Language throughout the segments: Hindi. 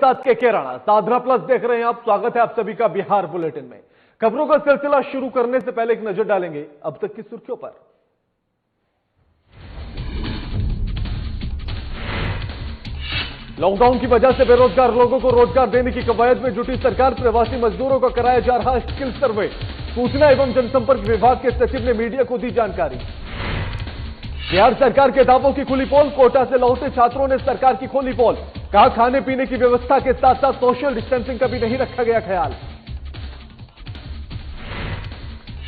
साथ के केरला साधना प्लस देख रहे हैं आप। स्वागत है आप सभी का बिहार बुलेटिन में। खबरों का सिलसिला शुरू करने से पहले एक नजर डालेंगे अब तक की सुर्खियों पर। लॉकडाउन की वजह से बेरोजगार लोगों को रोजगार देने की कवायद में जुटी सरकार। प्रवासी मजदूरों को कराया जा रहा स्किल सर्वे। सूचना एवं जनसंपर्क विभाग के सचिव ने मीडिया को दी जानकारी। बिहार सरकार के दावों की खुली पोल। कोटा से लौटे छात्रों ने सरकार की खोली पोल। कहा खाने पीने की व्यवस्था के साथ साथ सोशल डिस्टेंसिंग का भी नहीं रखा गया ख्याल।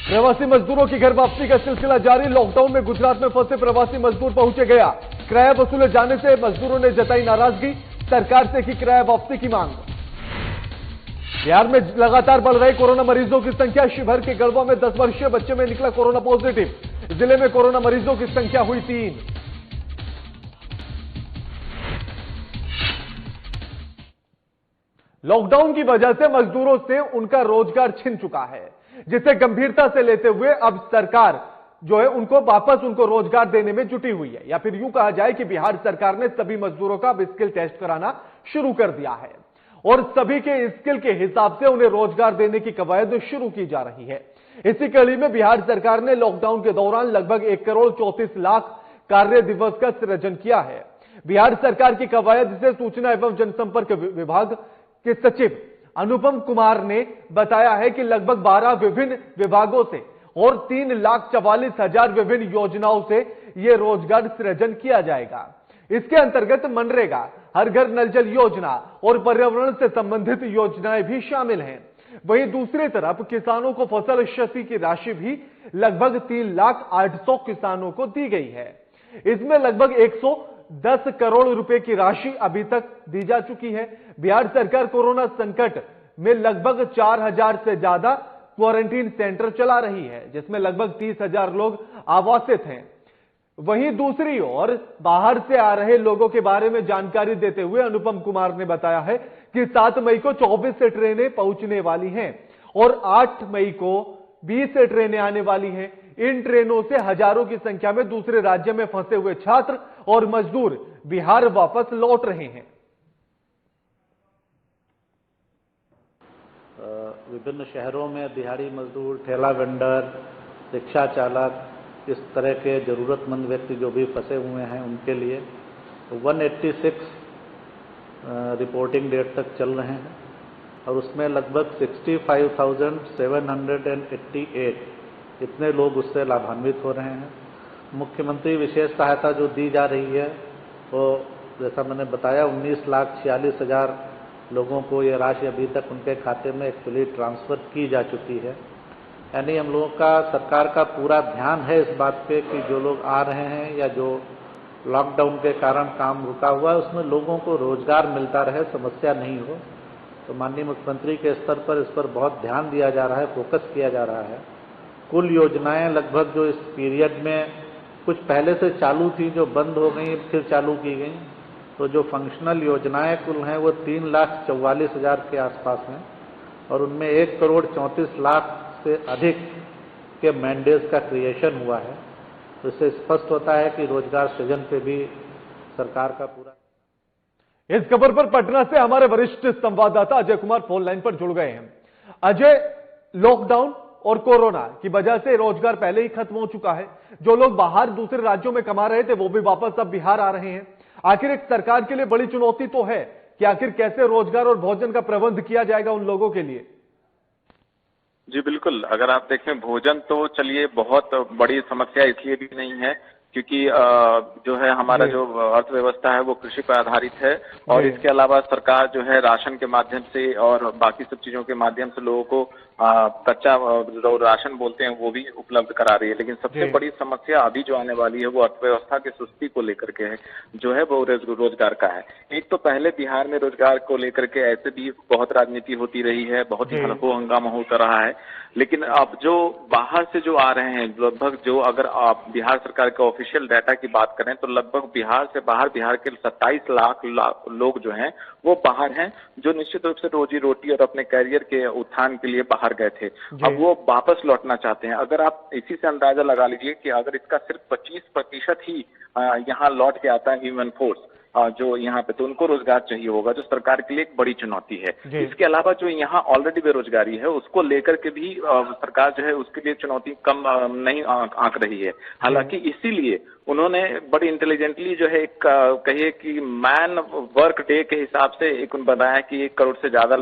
प्रवासी मजदूरों की घर वापसी का सिलसिला जारी। लॉकडाउन में गुजरात में फंसे प्रवासी मजदूर पहुंचे गया। किराया वसूले जाने से मजदूरों ने जताई नाराजगी। सरकार से की किराया वापसी की मांग। बिहार में लगातार बढ़ रही कोरोना मरीजों की संख्या। शिवहर के गढ़वा में 10 वर्षीय बच्चे में निकला कोरोना पॉजिटिव। जिले में कोरोना मरीजों की संख्या हुई 3। लॉकडाउन की वजह से मजदूरों से उनका रोजगार छिन चुका है, जिसे गंभीरता से लेते हुए अब सरकार जो है उनको वापस उनको रोजगार देने में जुटी हुई है। या फिर यूं कहा जाए कि बिहार सरकार ने सभी मजदूरों का अब स्किल टेस्ट कराना शुरू कर दिया है और सभी के स्किल के हिसाब से उन्हें रोजगार देने की कवायद शुरू की जा रही है। इसी कड़ी में बिहार सरकार ने लॉकडाउन के दौरान लगभग 1,34,00,000 कार्य दिवस का सृजन किया है। बिहार सरकार की कवायद से सूचना एवं जनसंपर्क विभाग के सचिव अनुपम कुमार ने बताया है कि लगभग 12 विभिन्न विभागों से और 3,44,000 विभिन्न योजनाओं से यह रोजगार सृजन किया जाएगा। इसके अंतर्गत मनरेगा, हर घर नल जल योजना और पर्यावरण से संबंधित योजनाएं भी शामिल हैं। वहीं दूसरी तरफ किसानों को फसल क्षति की राशि भी लगभग 3,08,000 किसानों को दी गई है। इसमें लगभग 110 करोड़ रुपए की राशि अभी तक दी जा चुकी है। बिहार सरकार कोरोना संकट में लगभग 4,000 से ज्यादा क्वारंटीन सेंटर चला रही है, जिसमें लगभग 30,000 लोग आवासित हैं। वहीं दूसरी ओर बाहर से आ रहे लोगों के बारे में जानकारी देते हुए अनुपम कुमार ने बताया है कि 7 मई को 24 से ट्रेनें पहुंचने वाली हैं और 8 मई को 20 से ट्रेनें आने वाली हैं। इन ट्रेनों से हजारों की संख्या में दूसरे राज्य में फंसे हुए छात्र और मजदूर बिहार वापस लौट रहे हैं। विभिन्न शहरों में दिहाड़ी मजदूर, ठेला वेंडर, रिक्शा चालक, इस तरह के जरूरतमंद व्यक्ति जो भी फंसे हुए हैं उनके लिए 186 रिपोर्टिंग डेट तक चल रहे हैं और उसमें लगभग 65,788 इतने लोग उससे लाभान्वित हो रहे हैं। मुख्यमंत्री विशेष सहायता जो दी जा रही है वो जैसा मैंने बताया 19,46,000 लोगों को ये राशि अभी तक उनके खाते में एक्चुअली ट्रांसफर की जा चुकी है। यानी हम लोगों का, सरकार का पूरा ध्यान है इस बात पे कि जो लोग आ रहे हैं या जो लॉकडाउन के कारण काम रुका हुआ है उसमें लोगों को रोजगार मिलता रहे, समस्या नहीं हो। तो माननीय मुख्यमंत्री के स्तर पर इस पर बहुत ध्यान दिया जा रहा है, फोकस किया जा रहा है। कुल योजनाएं लगभग जो इस पीरियड में कुछ पहले से चालू थी जो बंद हो गई फिर चालू की गई, तो जो फंक्शनल योजनाएं कुल हैं वो 3,44,000 के आसपास हैं और उनमें 1,34,00,000 से अधिक के मैंडेट्स का क्रिएशन हुआ है। तो इससे स्पष्ट होता है कि रोजगार सृजन पे भी सरकार का पूरा। इस खबर पर पटना से हमारे वरिष्ठ संवाददाता अजय कुमार फोन लाइन पर जुड़ गए हैं। अजय, लॉकडाउन और कोरोना की वजह से रोजगार पहले ही खत्म हो चुका है। जो लोग बाहर दूसरे राज्यों में कमा रहे थे वो भी वापस अब बिहार आ रहे हैं। आखिर एक सरकार के लिए बड़ी चुनौती तो है कि आखिर कैसे रोजगार और भोजन का प्रबंध किया जाएगा उन लोगों के लिए। जी बिल्कुल, अगर आप देखें भोजन तो चलिए बहुत बड़ी समस्या इसलिए भी नहीं है क्योंकि जो है हमारा जो अर्थव्यवस्था है वो कृषि पर आधारित है और इसके अलावा सरकार जो है राशन के माध्यम से और बाकी सब चीजों के माध्यम से लोगों को कच्चा जो राशन बोलते हैं वो भी उपलब्ध करा रही है। लेकिन सबसे बड़ी समस्या अभी जो आने वाली है वो अर्थव्यवस्था की सुस्ती को लेकर के है, जो है वो रोजगार का है। एक तो पहले बिहार में रोजगार को लेकर के ऐसे भी बहुत राजनीति होती रही है, बहुत ही हल्को हंगामा होता रहा है। लेकिन अब जो बाहर से जो आ रहे हैं लगभग, जो अगर आप बिहार सरकार के ऑफिशियल डाटा की बात करें तो लगभग बिहार से बाहर बिहार के 27 लाख लोग जो हैं वो बाहर हैं, जो निश्चित रूप से रोजी रोटी और अपने कैरियर के उत्थान के लिए बाहर गए थे। अब वो वापस लौटना चाहते हैं। अगर आप इसी से अंदाजा लगा लीजिए कि अगर इसका सिर्फ 25% ही यहाँ लौट के आता है ह्यूमन फोर्स, जो यहाँ पे, तो उनको रोजगार चाहिए होगा, जो सरकार के लिए एक बड़ी चुनौती है। इसके अलावा जो यहाँ ऑलरेडी बेरोजगारी है उसको लेकर के भी सरकार जो है उसके लिए चुनौती कम नहीं आंक रही है। हालांकि इसीलिए उन्होंने बड़ी इंटेलिजेंटली जो है एक कहिए कि मैन वर्क डे के हिसाब से एक बनाया कि 1 करोड़ से ज्यादा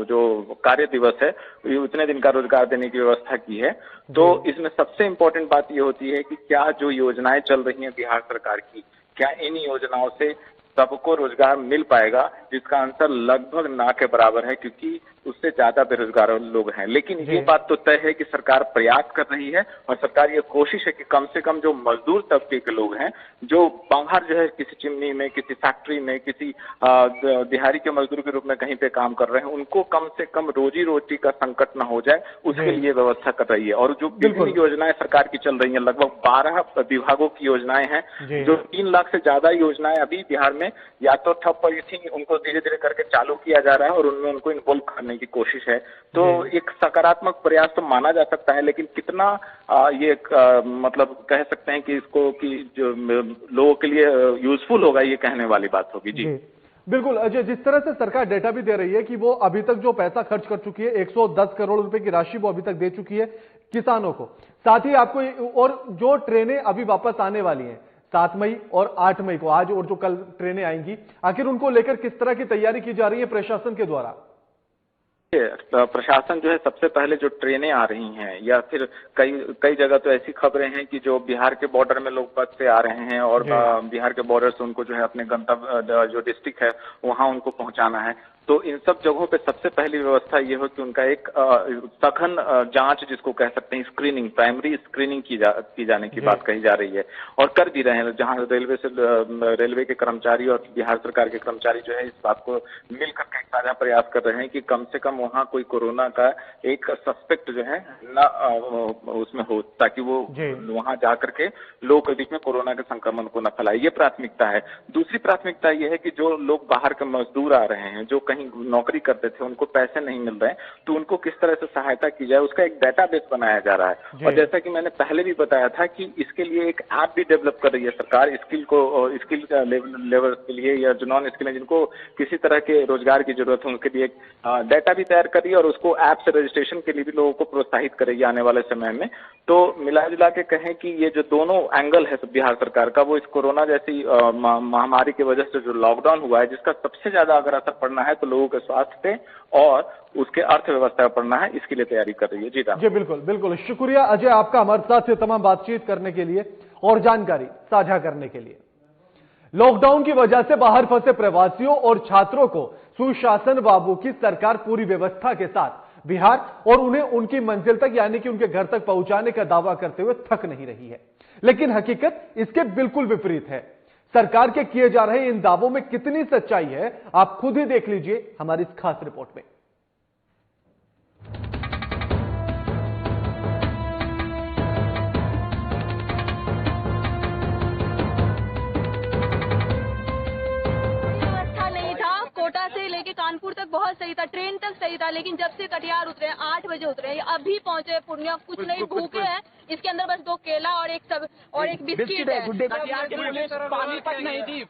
जो कार्य दिवस है उतने दिन का रोजगार देने की व्यवस्था की है। तो इसमें सबसे इम्पोर्टेंट बात ये होती है कि क्या जो योजनाएं चल रही हैं बिहार सरकार की, क्या इन योजनाओं से सबको रोजगार मिल पाएगा, जिसका आंसर लगभग ना के बराबर है, क्योंकि उससे ज्यादा बेरोजगार लोग हैं। लेकिन ये बात तो तय है कि सरकार प्रयास कर रही है और सरकार ये कोशिश है कि कम से कम जो मजदूर तबके के लोग हैं, जो बाहर जो है किसी चिमनी में, किसी फैक्ट्री में, किसी दिहाड़ी के मजदूर के रूप में कहीं पे काम कर रहे हैं, उनको कम से कम रोजी रोटी का संकट न हो जाए, उसके लिए व्यवस्था कर रही है। और जो विभिन्न योजनाएं सरकार की चल रही है, लगभग 12 विभागों की योजनाएं हैं, जो 3 लाख से ज्यादा योजनाएं अभी बिहार में या तो ठप पड़ी थी, उनको धीरे धीरे करके चालू किया जा रहा है और उनमें उनको इन्वॉल्व करने की कोशिश है। तो एक सकारात्मक प्रयास तो माना जा सकता है, लेकिन कितना ये मतलब कह सकते हैं कि इसको कि जो लोगों के लिए यूजफुल होगा, ये कहने वाली बात होगी। जी बिल्कुल अजय, जिस तरह से सरकार डेटा भी दे रही है कि वो अभी तक जो पैसा खर्च कर चुकी है, 110 करोड़ रुपए की राशि वो अभी तक दे चुकी है किसानों को। साथ ही आपको और जो ट्रेनें अभी वापस आने वाली हैं 7 मई और 8 मई को, आज और जो कल ट्रेनें आएंगी, आखिर उनको लेकर किस तरह की तैयारी की जा रही है प्रशासन के द्वारा? प्रशासन जो है सबसे पहले जो ट्रेनें आ रही हैं, या फिर कई जगह तो ऐसी खबरें हैं कि जो बिहार के बॉर्डर में लोग बस से आ रहे हैं और बिहार के बॉर्डर से उनको जो है अपने गंतव्य जो डिस्ट्रिक्ट है वहां उनको पहुंचाना है। तो इन सब जगहों पे सबसे पहली व्यवस्था ये हो कि उनका एक सघन जांच, जिसको कह सकते हैं स्क्रीनिंग, प्राइमरी स्क्रीनिंग की जाने की बात कही जा रही है और कर भी रहे हैं। जहां रेलवे के कर्मचारी और बिहार सरकार के कर्मचारी जो है इस बात को मिलकर के साझा प्रयास कर रहे हैं कि कम से कम वहां कोई कोरोना का एक सस्पेक्ट जो है न उसमें हो, ताकि वो वहां जाकर के लोगों के बीच में कोरोना के संक्रमण को न फैलाए। ये प्राथमिकता है। दूसरी प्राथमिकता ये है कि जो लोग बाहर के मजदूर आ रहे हैं, जो कहीं नौकरी करते थे, उनको पैसे नहीं मिल रहे हैं, तो उनको किस तरह से सहायता की जाए, उसका एक डेटाबेस बनाया जा रहा है। और जैसा कि मैंने पहले भी बताया था कि इसके लिए एक ऐप भी डेवलप कर रही है सरकार, स्किल लेवल के लिए, या जो नॉन स्किल है जिनको किसी तरह के रोजगार की जरूरत है, उनके लिए एक डेटा भी तैयार कर रही है और उसको ऐप से रजिस्ट्रेशन के लिए भी लोगों को प्रोत्साहित करेगी आने वाले समय में। तो मिला जुला के कहें कि ये जो दोनों एंगल है बिहार सरकार का, वो इस कोरोना जैसी महामारी की वजह से जो लॉकडाउन हुआ है, जिसका सबसे ज्यादा अगर असर पड़ना है तो लोगों के स्वास्थ्य पे और उसके अर्थव्यवस्था पर पड़ना है, इसके लिए तैयारी कर रही है। जी बिल्कुल बिल्कुल, शुक्रिया अजय आपका हमारे साथ से तमाम बातचीत करने के लिए और जानकारी साझा करने के लिए। लॉकडाउन की वजह से बाहर फंसे प्रवासियों और छात्रों को सुशासन बाबू की सरकार पूरी व्यवस्था के साथ बिहार और उन्हें उनकी मंजिल तक यानी कि उनके घर तक पहुंचाने का दावा करते हुए थक नहीं रही है। लेकिन हकीकत इसके बिल्कुल विपरीत है। सरकार के किए जा रहे इन दावों में कितनी सच्चाई है, आप खुद ही देख लीजिए हमारी इस खास रिपोर्ट में। कानपुर तक बहुत सही था, ट्रेन तक सही था, लेकिन जब से कटिहार उतरे 8 बजे उतरे, अभी पहुंचे पूर्णिया, कुछ नहीं, भूखे हैं। इसके अंदर बस 2 केला और एक बिस्किट है। पानी तक नहीं दी,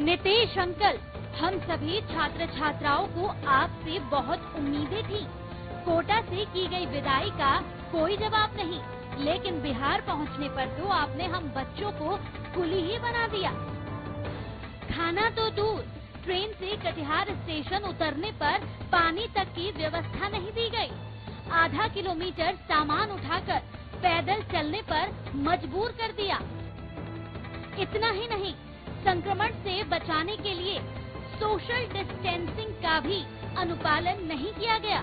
नीतीश अंकल, हम सभी छात्र छात्राओं को आपसे बहुत उम्मीदें थी। कोटा से की गई विदाई का कोई जवाब नहीं, लेकिन बिहार पहुंचने पर तो आपने हम बच्चों को कुली ही बना दिया। खाना तो दूर, ट्रेन से कटिहार स्टेशन उतरने पर पानी तक की व्यवस्था नहीं दी गई। आधा किलोमीटर सामान उठाकर पैदल चलने पर मजबूर कर दिया। इतना ही नहीं, संक्रमण से बचाने के लिए सोशल डिस्टेंसिंग का भी अनुपालन नहीं किया गया।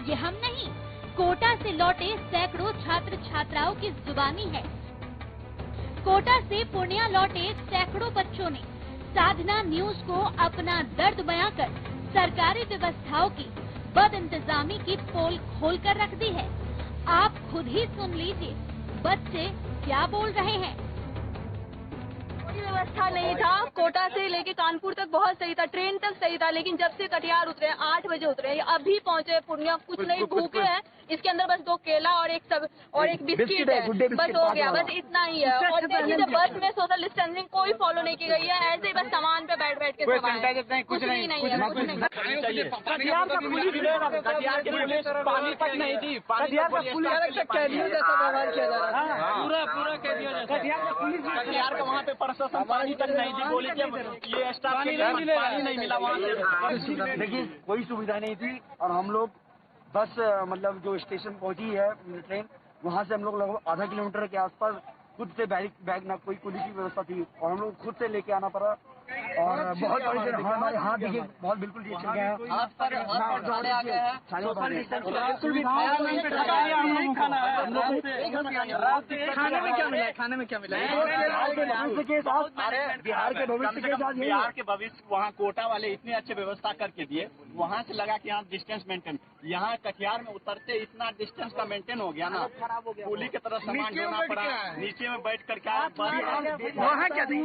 ये हम नहीं, कोटा से लौटे सैकड़ों छात्र छात्राओं की जुबानी है। कोटा से पूर्णिया लौटे सैकड़ों बच्चों ने साधना न्यूज को अपना दर्द बयां कर सरकारी व्यवस्थाओं की बदइंतजामी की पोल खोल कर रख दी है। आप खुद ही सुन लीजिए बच्चे क्या बोल रहे हैं। व्यवस्था नहीं था। कोटा से लेके कानपुर तक बहुत सही था, ट्रेन तक सही था, लेकिन जब से कटिहार उतरे 8 बजे उतरे, अभी पहुंचे पूर्णिया, कुछ नहीं, भूखे हैं। इसके अंदर बस 2 केला और एक बिस्किट है, बस हो गया, बस इतना ही है। और देखिए बस में सोशल डिस्टेंसिंग कोई फॉलो नहीं की गई है, ऐसे ही बस सामान पे बैठ के कुछ नहीं है। कटिहार का पुलिस पानी तक नहीं दी, पुलिस कैदियों जैसा व्यवहार किया जा रहा है, पूरा कैदियों जैसा। कटिहार का वहाँ पे प्रशासन पानी तक नहीं दी, बोले कि ये स्टाफ पानी नहीं मिला वहाँ से। देखिए कोई सुविधा नहीं थी और हम लोग बस मतलब जो स्टेशन पहुंची है ट्रेन, वहाँ से हम लोग लगभग आधा किलोमीटर के आसपास खुद से बैग ना कोई कुली की व्यवस्था थी और हम लोग खुद से लेके आना पड़ा। और बहुत हमारे हाथ देखिए बहुत बिल्कुल चल गए हैं, खाने में क्या मिला बिहार के भविष्य वहाँ कोटा वाले इतने अच्छे व्यवस्था करके दिए, वहाँ से लगा कि यहाँ डिस्टेंस मेंटेन, यहाँ कटिहार में उतरते इतना डिस्टेंस का मेंटेन हो गया ना, पुलिस की तरह सामान ढोना पड़ा, नीचे में बैठ करके वहाँ क्या थी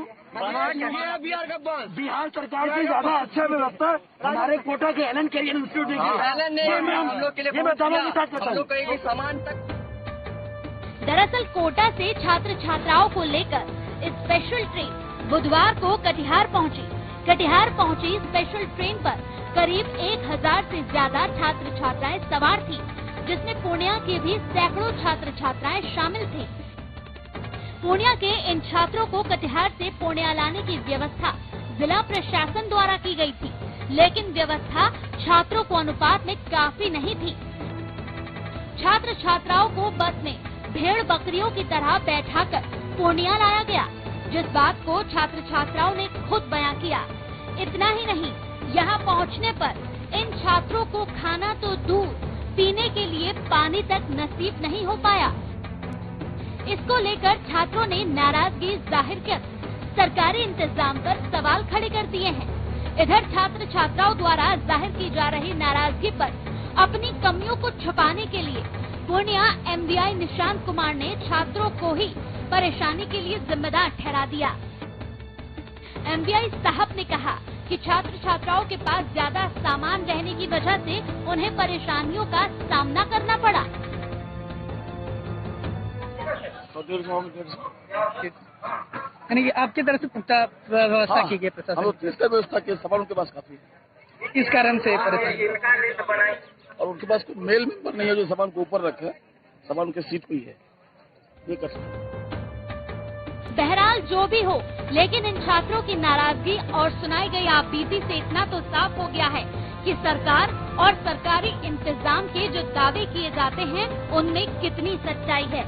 बिहार सरकार की ज्यादा अच्छा व्यवस्था हमारे कोटा के एलन कैरियर इंस्टीट्यूट ने सामान तक। दरअसल कोटा से छात्र छात्राओं को लेकर स्पेशल ट्रेन बुधवार को कटिहार पहुंची। कटिहार पहुंची स्पेशल ट्रेन पर करीब 1000 से ज्यादा छात्र छात्राएं सवार थी, जिसमें पूर्णिया के भी सैकड़ों छात्र छात्राएं शामिल थे। पूर्णिया के इन छात्रों को कटिहार से पूर्णिया लाने की व्यवस्था जिला प्रशासन द्वारा की गई थी, लेकिन व्यवस्था छात्रों को अनुपात में काफी नहीं थी। छात्र छात्राओं को बस में भेड़ बकरियों की तरह बैठाकर पूर्णिया लाया गया, जिस बात को छात्र छात्राओं ने खुद बयां किया। इतना ही नहीं, यहाँ पहुँचने पर इन छात्रों को खाना तो दूर, पीने के लिए पानी तक नसीब नहीं हो पाया। इसको लेकर छात्रों ने नाराजगी जाहिर कर सरकारी इंतजाम पर सवाल खड़े कर दिए हैं। इधर छात्र छात्राओं द्वारा जाहिर की जा रही नाराजगी पर अपनी कमियों को छुपाने के लिए पूर्णिया एमवीआई निशांत कुमार ने छात्रों को ही परेशानी के लिए जिम्मेदार ठहरा दिया। एमवीआई साहब ने कहा कि छात्र छात्राओं के पास ज्यादा सामान रहने की वजह से उन्हें परेशानियों का सामना करना पड़ा। यानी कि आपकी तरफ से पुख्ता व्यवस्था की गई प्रशासन, व्यवस्था के सामान उनके पास काफी है, इस कारण से परेशानी। और उनके पास कोई मेल मेंबर नहीं है जो सामान को ऊपर रखे, सामान उनके सीट पे ही है, ये कर सकते। बहरहाल जो भी हो, लेकिन इन छात्रों की नाराजगी और सुनाई गई आपबीती से इतना तो साफ हो गया है कि सरकार और सरकारी इंतजाम के जो दावे किए जाते हैं उनमें कितनी सच्चाई है।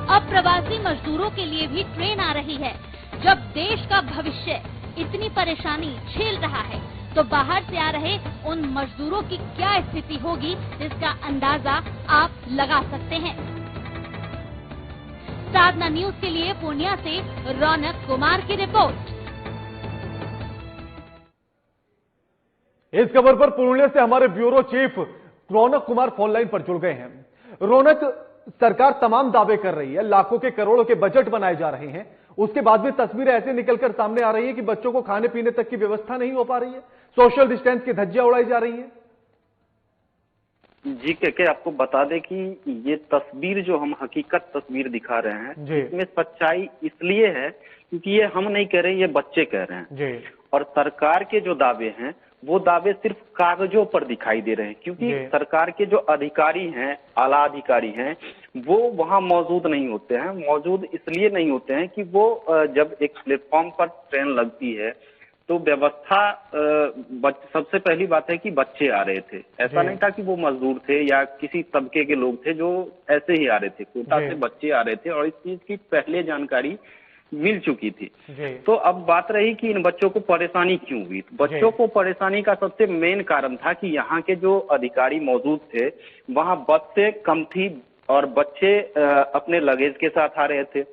अब प्रवासी मजदूरों के लिए भी ट्रेन आ रही है। जब देश का भविष्य इतनी परेशानी झेल रहा है, तो बाहर से आ रहे उन मजदूरों की क्या स्थिति होगी, इसका अंदाजा आप लगा सकते हैं। साधना न्यूज के लिए पूर्णिया से रौनक कुमार की रिपोर्ट। इस खबर पर पूर्णिया से हमारे bureau chief Raunak Kumar phone line पर जुड़ गए हैं। रौनक, सरकार तमाम दावे कर रही है, लाखों के करोड़ों के बजट बनाए जा रहे हैं, उसके बाद भी तस्वीरें ऐसे निकलकर सामने आ रही है कि बच्चों को खाने पीने तक की व्यवस्था नहीं हो पा रही है, सोशल डिस्टेंस की धज्जियां उड़ाई जा रही है। जी के आपको बता दें कि ये तस्वीर जो हम हकीकत तस्वीर दिखा रहे हैं, इसमें सच्चाई इसलिए है क्योंकि ये हम नहीं कह रहे, ये बच्चे कह रहे हैं जी। और सरकार के जो दावे हैं वो दावे सिर्फ कागजों पर दिखाई दे रहे हैं, क्योंकि सरकार के जो अधिकारी हैं, आला अधिकारी हैं, वो वहां मौजूद नहीं होते हैं। मौजूद इसलिए नहीं होते हैं कि वो जब एक प्लेटफॉर्म पर ट्रेन लगती है तो व्यवस्था, सबसे पहली बात है कि बच्चे आ रहे थे, ऐसा नहीं था कि वो मजदूर थे या किसी तबके के लोग थे जो ऐसे ही आ रहे थे, कोटा से बच्चे आ रहे थे और इस चीज की पहले जानकारी मिल चुकी थी। तो अब बात रही कि इन बच्चों को परेशानी क्यों हुई। बच्चों को परेशानी का सबसे मेन कारण था कि यहाँ के जो अधिकारी मौजूद थे वहाँ बस से कम थी और बच्चे अपने लगेज के साथ आ रहे थे।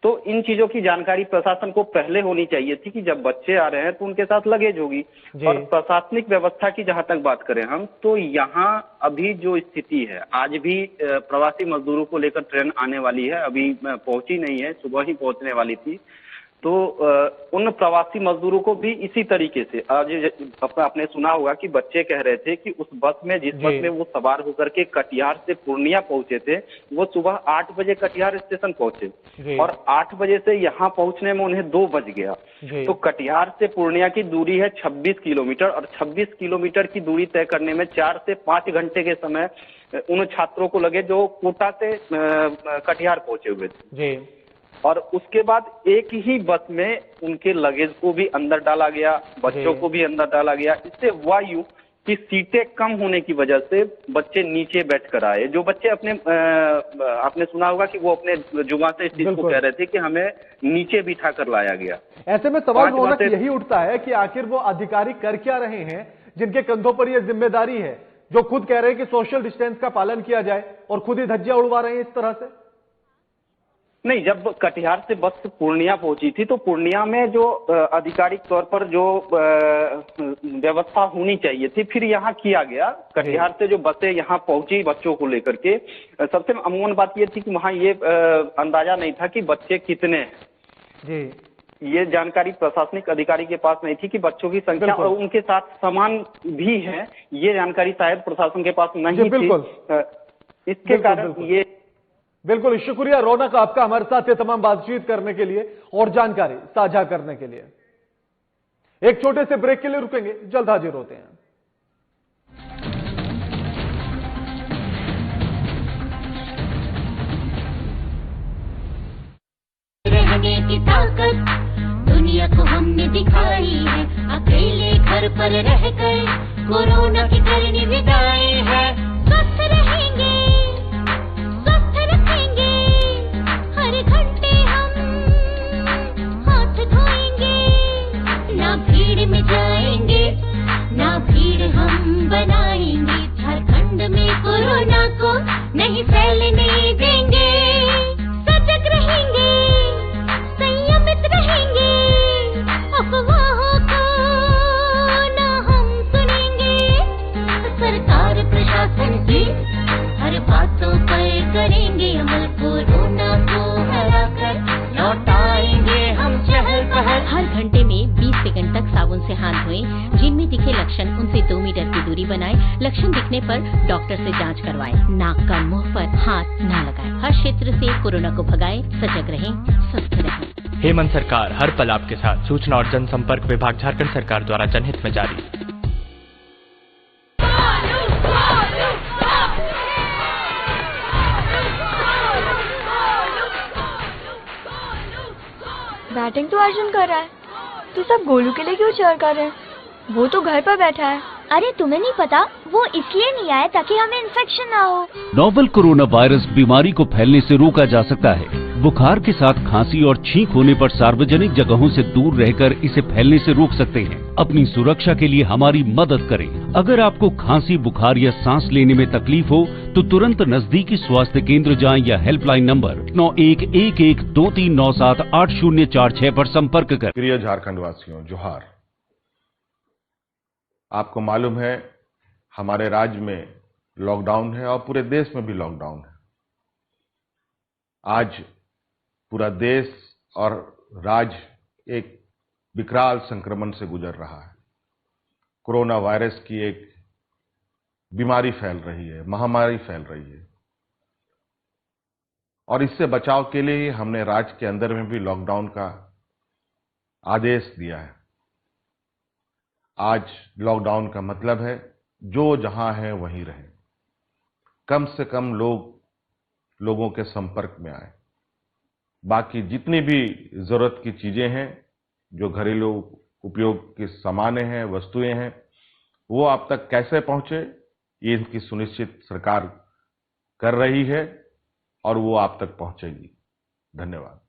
तो इन चीजों की जानकारी प्रशासन को पहले होनी चाहिए थी कि जब बच्चे आ रहे हैं तो उनके साथ लगेज होगी। और प्रशासनिक व्यवस्था की जहां तक बात करें हम, तो यहाँ अभी जो स्थिति है, आज भी प्रवासी मजदूरों को लेकर ट्रेन आने वाली है, अभी पहुंची नहीं है, सुबह ही पहुंचने वाली थी। तो उन प्रवासी मजदूरों को भी इसी तरीके से आज आपने सुना होगा कि बच्चे कह रहे थे कि उस बस में जिस बस में वो सवार होकर के कटिहार से पूर्णिया पहुंचे थे, वो सुबह 8 बजे कटिहार स्टेशन पहुंचे और 8 बजे से यहाँ पहुंचने में उन्हें 2 बज गया। तो कटिहार से पूर्णिया की दूरी है 26 किलोमीटर और 26 किलोमीटर की दूरी तय करने में 4 से 5 घंटे के समय उन छात्रों को लगे जो कोटा से कटिहार पहुंचे हुए थे। और उसके बाद एक ही बस में उनके लगेज को भी अंदर डाला गया, बच्चों को भी अंदर डाला गया। इससे हुआ यूं कि सीटें कम होने की वजह से बच्चे नीचे बैठ कर आए। जो बच्चे आपने सुना होगा कि वो अपने जुबान से इस चीज को कह रहे थे कि हमें नीचे बिठा कर लाया गया। ऐसे में सवाल रौनक यही उठता है कि आखिर वो अधिकारी कर क्या रहे हैं जिनके कंधों पर यह जिम्मेदारी है, जो खुद कह रहे हैं कि सोशल डिस्टेंस का पालन किया जाए और खुद ही धज्जियां उड़वा रहे हैं इस तरह से। नहीं, जब कटिहार से बस पूर्णिया पहुंची थी तो पूर्णिया में जो आधिकारिक तौर पर जो व्यवस्था होनी चाहिए थी फिर यहाँ किया गया। कटिहार से जो बसें यहाँ पहुंची बच्चों को लेकर के, सबसे अमूमन बात ये थी कि वहाँ ये अंदाजा नहीं था कि बच्चे कितने हैं। ये जानकारी प्रशासनिक अधिकारी के पास नहीं थी कि बच्चों की संख्या और उनके साथ सामान भी है, ये जानकारी शायद प्रशासन के पास नहीं थी। इसके कारण ये बिल्कुल शुक्रिया रौनक आपका हमारे साथ ये तमाम बातचीत करने के लिए और जानकारी साझा करने के लिए। एक छोटे से ब्रेक के लिए रुकेंगे, जल्द हाजिर होते हैं। रहने की ताकत दुनिया को हमने दिखाई है, अकेले घर पर रहकर कोरोना की करनी विदाई है। स्वस्थ रहेंगे, स्वस्थ रखेंगे, हर घंटे हम हाथ धोएंगे, ना भीड़ में जाएंगे, ना भीड़ हम बनाएंगे। झारखंड में कोरोना को नहीं फैलने देंगे, सजग रहेंगे, संयमित रहेंगे, अफवाहों को ना हम सुनेंगे। सरकार प्रशासन की हर बातों पर करेंगे अमल, कोरोना को हराकर लौटाएंगे हम चहल पहल। हर घंटे में 20 सेकंड तक साबुन से हाथ धोएं। जिनमें दिखे लक्षण उनसे 2 मीटर की दूरी बनाएं। लक्षण दिखने पर डॉक्टर से जांच करवाएं। नाक का मुंह पर हाथ न लगाएं। हर क्षेत्र से कोरोना को भगाएं। सजग रहें, स्वस्थ रहें। हेमंत सरकार हर पल आपके साथ। सूचना और जनसंपर्क विभाग झारखंड सरकार द्वारा जनहित में जारी। बैटिंग तो अर्जुन कर रहा है, तो सब गोलू के लिए क्यों चीयर कर रहे हैं? वो तो घर पर बैठा है। अरे तुम्हें नहीं पता, वो इसलिए नहीं आया ताकि हमें इन्फेक्शन ना हो। नोवेल कोरोना वायरस बीमारी को फैलने से रोका जा सकता है। बुखार के साथ खांसी और छींक होने पर सार्वजनिक जगहों से दूर रहकर इसे फैलने से रोक सकते हैं। अपनी सुरक्षा के लिए हमारी मदद करें। अगर आपको खांसी, बुखार या सांस लेने में तकलीफ हो तो तुरंत नजदीकी स्वास्थ्य केंद्र जाएं या हेल्पलाइन नंबर 911123978046 पर संपर्क करें। प्रिय झारखंड वासियों, जोहार। आपको मालूम है हमारे राज्य में लॉकडाउन है और पूरे देश में भी लॉकडाउन है। आज पूरा देश और राज्य एक विकराल संक्रमण से गुजर रहा है। कोरोना वायरस की एक बीमारी फैल रही है, महामारी फैल रही है और इससे बचाव के लिए ही हमने राज्य के अंदर में भी लॉकडाउन का आदेश दिया है। आज लॉकडाउन का मतलब है जो जहां है वहीं रहे, कम से कम लोगों के संपर्क में आए। बाकी जितनी भी जरूरत की चीजें हैं, जो घरेलू उपयोग के सामान हैं, वस्तुएं हैं, वो आप तक कैसे पहुंचे ये इनकी सुनिश्चित सरकार कर रही है और वो आप तक पहुंचेगी। धन्यवाद।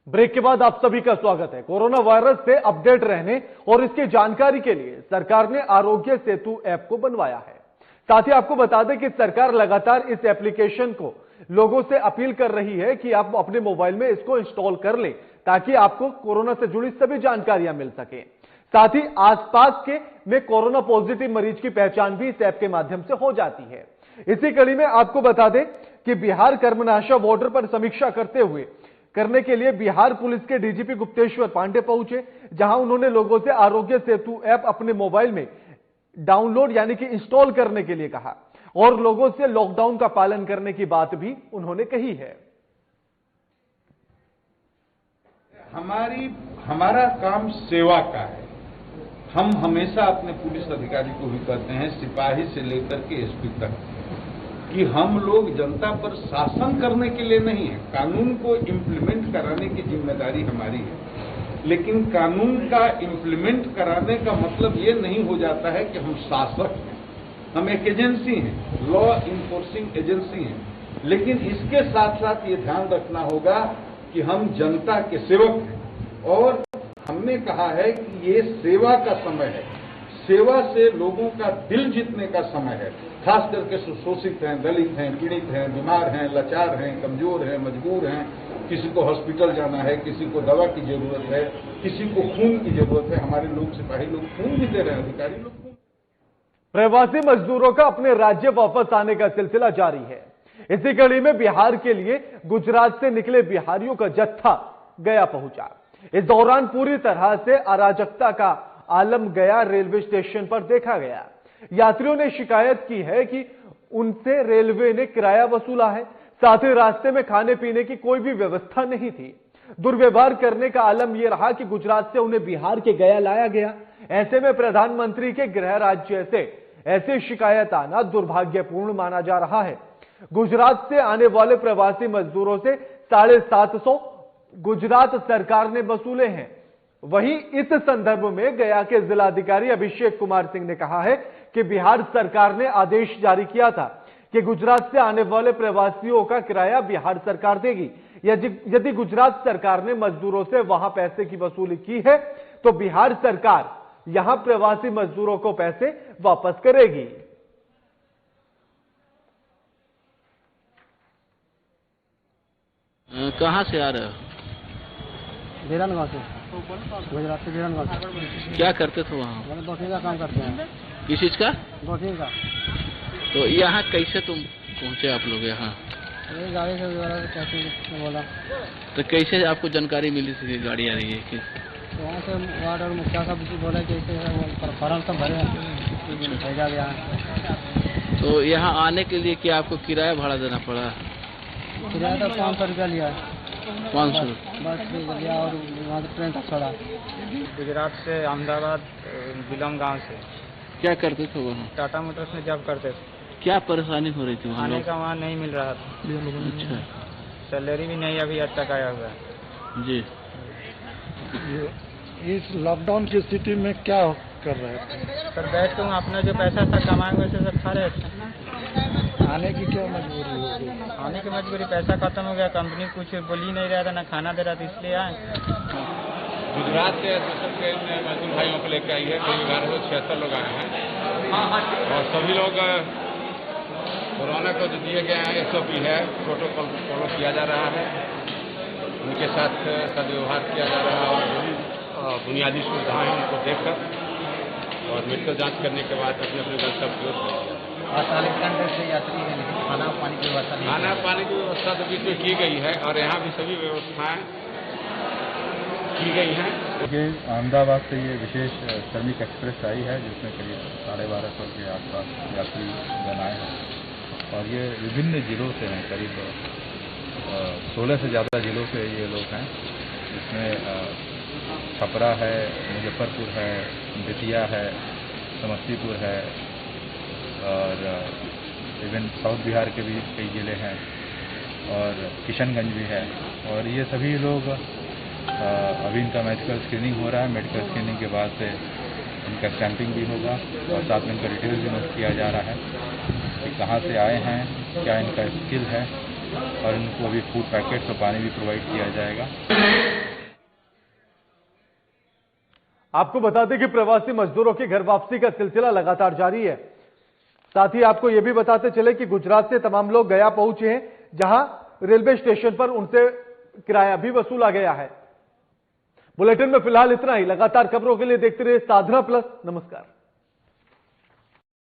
ब्रेक के बाद आप सभी का स्वागत है। कोरोना वायरस से अपडेट रहने और इसकी जानकारी के लिए सरकार ने आरोग्य सेतु ऐप को बनवाया है। साथ ही आपको बता दें कि सरकार लगातार इस एप्लीकेशन को लोगों से अपील कर रही है कि आप अपने मोबाइल में इसको इंस्टॉल कर लें ताकि आपको कोरोना से जुड़ी सभी जानकारियां मिल सकें। साथ ही आसपास के में कोरोना पॉजिटिव मरीज की पहचान भी इस ऐप के माध्यम से हो जाती है। इसी कड़ी में आपको बता दें कि बिहार कर्मनाशा बॉर्डर पर समीक्षा करने के लिए बिहार पुलिस के डीजीपी गुप्तेश्वर पांडे पहुंचे, जहां उन्होंने लोगों से आरोग्य सेतु ऐप अपने मोबाइल में डाउनलोड यानी कि इंस्टॉल करने के लिए कहा और लोगों से लॉकडाउन का पालन करने की बात भी उन्होंने कही है। हमारा काम सेवा का है। हम हमेशा अपने पुलिस अधिकारी को भी कहते हैं, सिपाही से लेकर के एसपी तक, कि हम लोग जनता पर शासन करने के लिए नहीं है, कानून को इम्प्लीमेंट कराने की जिम्मेदारी हमारी है। लेकिन कानून का इम्प्लीमेंट कराने का मतलब ये नहीं हो जाता है कि हम शासक हैं। हम एक एजेंसी हैं, लॉ इन्फोर्सिंग एजेंसी हैं, लेकिन इसके साथ साथ ये ध्यान रखना होगा कि हम जनता के सेवक हैं। और हमने कहा है कि ये सेवा का समय है, सेवा से लोगों का दिल जीतने का समय है। खास करके शोषित हैं, दलित हैं, पीड़ित हैं, बीमार हैं, लाचार हैं, कमजोर हैं, मजबूर हैं, किसी को हॉस्पिटल जाना है, किसी को दवा की जरूरत है, किसी को खून की जरूरत है। हमारे लोग सिपाही लोग खून भी दे रहे हैं, अधिकारी लोग खून। प्रवासी मजदूरों का अपने राज्य वापस आने का सिलसिला जारी है। इसी कड़ी में बिहार के लिए गुजरात से निकले बिहारियों का जत्था गया पहुंचा। इस दौरान पूरी तरह से अराजकता का आलम गया रेलवे स्टेशन पर देखा गया। यात्रियों ने शिकायत की है कि उनसे रेलवे ने किराया वसूला है, साथ ही रास्ते में खाने पीने की कोई भी व्यवस्था नहीं थी। दुर्व्यवहार करने का आलम यह रहा कि गुजरात से उन्हें बिहार के गया लाया गया। ऐसे में प्रधानमंत्री के गृह राज्य से ऐसी शिकायत आना दुर्भाग्यपूर्ण माना जा रहा है। गुजरात से आने वाले प्रवासी मजदूरों से 750 गुजरात सरकार ने वसूले हैं। वहीं इस संदर्भ में गया के जिलाधिकारी अभिषेक कुमार सिंह ने कहा है कि बिहार सरकार ने आदेश जारी किया था कि गुजरात से आने वाले प्रवासियों का किराया बिहार सरकार देगी। यदि गुजरात सरकार ने मजदूरों से वहां पैसे की वसूली की है तो बिहार सरकार यहां प्रवासी मजदूरों को पैसे वापस करेगी। कहां से आ रहे हो? बीरानगंज से, गुजरात से बीरानगंज से। क्या करते थे वहाँ? बॉटिंग का काम करते हैं। किस चीज का? बॉटिंग का। तो यहाँ कैसे तुम पहुँचे आप लोग यहाँ? ये गाड़ी से कैसे बोला? तो कैसे आपको जानकारी मिली थी कि गाड़ी आ रही है? कि वहाँ से वार्ड और मुखिया साहब बोले कैसे फॉर्म सब भरे भेजा गया है। तो यहाँ आने के लिए क्या आपको किराया भाड़ा देना पड़ा? किराया तो 500 रुपया लिया है। 500 बस लिया और वहाँ से ट्रेन तक छोड़ा। गुजरात से अहमदाबाद बिलम गांव से। क्या करते थे वहाँ? टाटा मोटर्स में जॉब करते थे। क्या परेशानी हो रही थी वहाँ? आने का वहाँ नहीं मिल रहा था। अच्छा, सैलरी भी नहीं अभी आज तक आया हुआ है। जी। इस लॉकडाउन की स्थिति में क्या कर रहे हैं? सर बैठ के अपना जो पैसा था कमाएंगे वैसे सब खा रहे थे। आने की क्या मजबूरी हो गई? आने की मजबूरी, पैसा खत्म हो गया, कंपनी कुछ बोल ही नहीं रहा था, ना खाना दे रहा था, इसलिए आए। गुजरात से मजदूर भाइयों को लेकर आई है, करीब 1176 लोग आए हैं और सभी लोग कोरोना को जो दिए गए हैं SOP है, प्रोटोकॉल फॉलो किया जा रहा है, उनके साथ सदव्यवहार किया जा रहा है और जो भी बुनियादी सुविधाएं उनको देखकर और मेडिकल जांच करने के बाद अपने अपने घर का उपयोग करेंगे। 48 घंटे से यात्री है, खाना पानी की व्यवस्था नहीं। खाना पानी की व्यवस्था तो बीच में की गई है और यहाँ भी सभी व्यवस्थाएं की गई हैं। अहमदाबाद से ये विशेष श्रमिक एक्सप्रेस आई है जिसमें करीब 1250 के आसपास यात्री जन आए हैं और ये विभिन्न जिलों से हैं, करीब 16 से ज़्यादा जिलों से ये लोग हैं, जिसमें छपरा है, मुजफ्फरपुर है, बेतिया है, समस्तीपुर है और इवन साउथ बिहार के भी कई जिले हैं और किशनगंज भी है। और ये सभी लोग अभी इनका मेडिकल स्क्रीनिंग हो रहा है। मेडिकल स्क्रीनिंग के बाद से इनका स्टैंपिंग भी होगा और साथ में इनका डिटेल्स भी नोट किया जा रहा है कि कहाँ से आए हैं, क्या इनका स्किल है और इनको अभी फूड पैकेट्स और पानी भी प्रोवाइड किया जाएगा। आपको बता दें कि प्रवासी मजदूरों की घर वापसी का सिलसिला लगातार जारी है। साथ ही आपको यह भी बताते चले कि गुजरात से तमाम लोग गया पहुंचे हैं, जहां रेलवे स्टेशन पर उनसे किराया भी वसूला गया है। बुलेटिन में फिलहाल इतना ही। लगातार खबरों के लिए देखते रहिए साधना प्लस। नमस्कार।